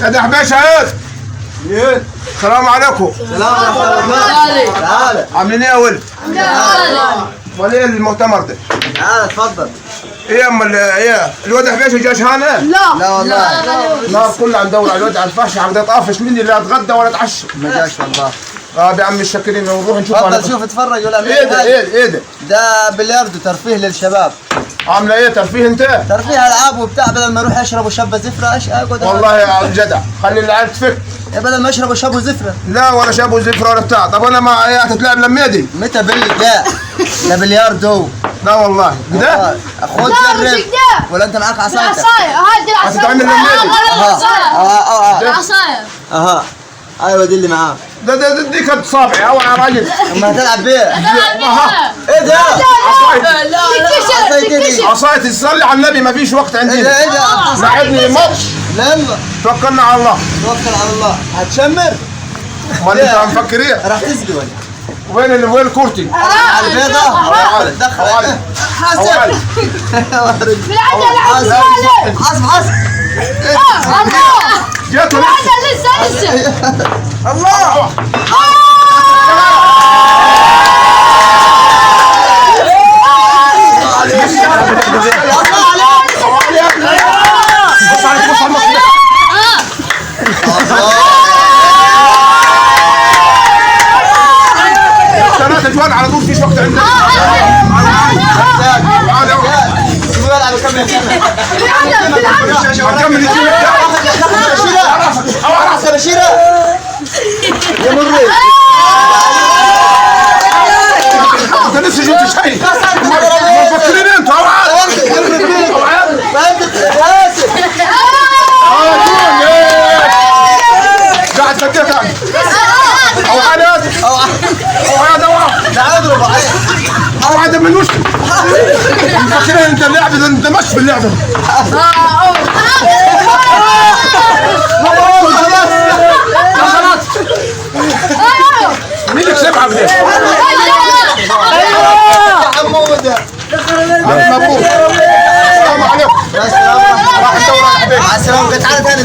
يا ده حباش عيد. السلام عليكم. سلام ورحمة الله. تعالى. عاملين ايه يا ولد؟ امال ايه المؤتمر ده؟ تعالى اتفضل. ايه امال ايه؟ الواد حباش جا شهانه؟ لا والله. النهار كله عم ندور على الواد على الفحش، عم يطافش مني لا اتغدى ولا اتعشى. ما جاش والله. يا عم الشاكرين نروح نشوف. اتفضل شوف اتفرج ولا ايه ده ايه ده؟ ده بلياردو ترفيه للشباب. عامله ايه ترفيه انت؟ ترفيه العاب وبتاع، بدل ما يروح يشربوا شابه زفره ايش اقعد. والله يا جدع خلي العيال تفك. بدل ما يشربوا شابه زفره. لا ولا شابوا زفره ولا بتاع. طب انا ما ايه هتتلعب لما دي؟ متى لا ده بلياردو. لا والله كده؟ خد جرب. ولا انت معاك عصايتك؟ العصاية هادي العصاية. هتتعمل لما دي؟ العصاية. اها ايوه دي اللي معاه. ده دي كانت صابعي او يا راجل. اما هتلعب بيه. ايه ده؟ عصاية تصلي على النبي ما فيش وقت ايه عندنا. ده ايه ده؟ لعبني ماتش. لما توكلنا على الله. توكل على الله. هتشمر؟ امال انت عم مفكر ايه؟ راح تسقي ولا؟ وين الكورتي؟ على البيضة؟ دخل حاسب. بالعجلة حاسب حاسب. جات لسه الله. ثلاثة جوال على طول فيش وقت عندنا. يا مريض انت لسه جبت شيء. مفكرين انتوا قاعد فكرت انا. او عادات او عاد او عاد من وش مفكرين انت اللعبه انت مش في اللعبه. خلاص مين اللي كسبها بدي؟ حموده. مبروك. السلام عليكم. السلام عليكم. تعال ثاني